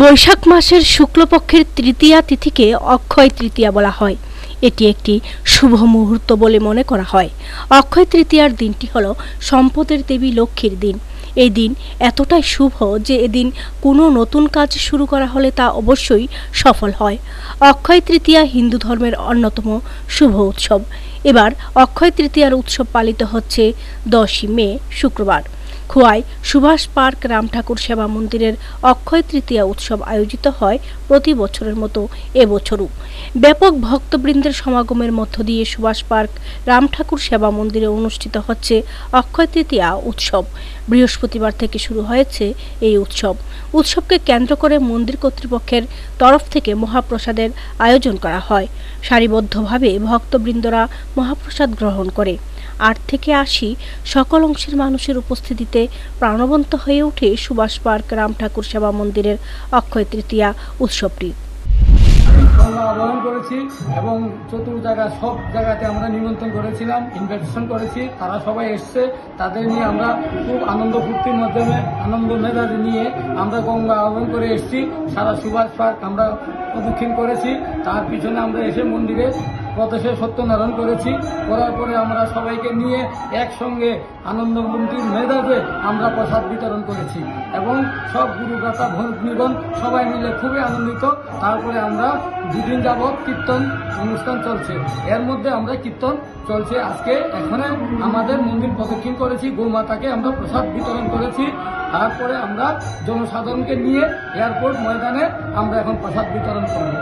বৈশাখ মাসের শুক্লপক্ষের তৃতীয়া তিথিকে অক্ষয় তৃতীয়া বলা হয়। এটি একটি শুভ মুহূর্ত বলে মনে করা হয়। অক্ষয় তৃতীয়ার দিনটি হল সম্পদের দেবী লক্ষ্মীর দিন। এই দিন এতটাই শুভ যে এদিন কোনো নতুন কাজ শুরু করা হলে তা অবশ্যই সফল হয়। অক্ষয় তৃতীয়া হিন্দু ধর্মের অন্যতম শুভ উৎসব। এবার অক্ষয় তৃতীয়ার উৎসব পালিত হচ্ছে 10ই মে শুক্রবার। খোয়াই সুভাষ পার্ক রামঠাকুর সেবা মন্দিরের অক্ষয় তৃতীয়া উৎসব আয়োজিত হয় প্রতি বছরের মতো এবছরও। ব্যাপক ভক্তবৃন্দের সমাগমের মধ্য দিয়ে সুভাষ পার্ক রামঠাকুর সেবা মন্দিরে অনুষ্ঠিত হচ্ছে অক্ষয় তৃতীয়া উৎসব। বৃহস্পতিবার থেকে শুরু হয়েছে এই উৎসবকে কেন্দ্র করে মন্দির কর্তৃপক্ষের তরফ থেকে মহাপ্রসাদের আয়োজন করা হয়। সারিবদ্ধভাবে ভক্তবৃন্দরা মহাপ্রসাদ গ্রহণ করে। 8 থেকে 80 সকল অংশের মানুষের উপস্থিতিতে প্রাণবন্ত হয়ে ওঠে সুভাষ পার্ক রামঠাকুর সেবা মন্দিরের অক্ষয় তৃতীয়া উৎসবটি। আহ্বান করেছি এবং সব জায়গাতে আমরা নিমন্ত্রণ করেছিলাম, ইনভাইটেশন করেছি। তারা সবাই এসছে, তাদের নিয়ে আমরা খুব আনন্দ ফুর্তির মাধ্যমে আনন্দ মেজাজে নিয়ে আমরা গঙ্গা আহ্বান করে এসেছি। সারা সুভাষ পার্ক আমরা প্রদক্ষিণ করেছি। তার পিছনে আমরা এসে মন্দিরে প্রদেশে সত্যনারায়ণ করেছি। করার পরে আমরা সবাইকে নিয়ে একসঙ্গে আনন্দ মন্দির মেজাজে আমরা প্রসাদ বিতরণ করেছি এবং সব গুরুব্রাতা ভগ্নীগণ সবাই মিলে খুবই আনন্দিত। তারপরে আমরা 2 দিন যাবৎ কীর্তন অনুষ্ঠান চলছে। এর মধ্যে আমরা কীর্তন চলছে। আজকে এখানে আমাদের মন্দির প্রদক্ষিণ করেছি, গোমাতাকে আমরা প্রসাদ বিতরণ করেছি। তারপরে আমরা জনসাধারণকে নিয়ে এয়ারপোর্ট ময়দানে আমরা এখন প্রসাদ বিতরণ করব।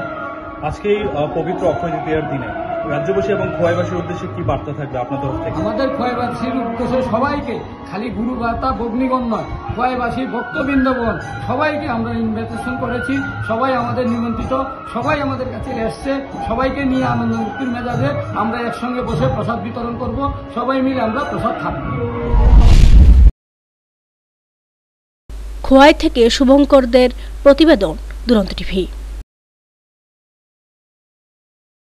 আজকে এই পবিত্র অক্ষয় তৃতীয়ার দিনে রাজ্যবাসী এবং খোয়াইবাসীর উদ্দেশ্যে কি বার্তা থাকবে আপনার তরফ থেকে? আমাদের খোয়াইবাসীর উদ্দেশ্যে সবাইকে, খালি গুরুব্রাতা ভগ্নীগণ নয়, খোয়াইবাসী ভক্তবৃন্দগণ সবাইকে আমরা ইনভাইটেশন করেছি। সবাই আমাদের নিমন্ত্রিত, সবাই আমাদের কাছে এসছে। সবাইকে নিয়ে আনন্দ মুক্তির মেজাজে আমরা একসঙ্গে বসে প্রসাদ বিতরণ করব। সবাই মিলে আমরা প্রসাদ খাব। খোয়াই থেকে শুভঙ্করদের প্রতিবেদন, দুরন্ত টিভি।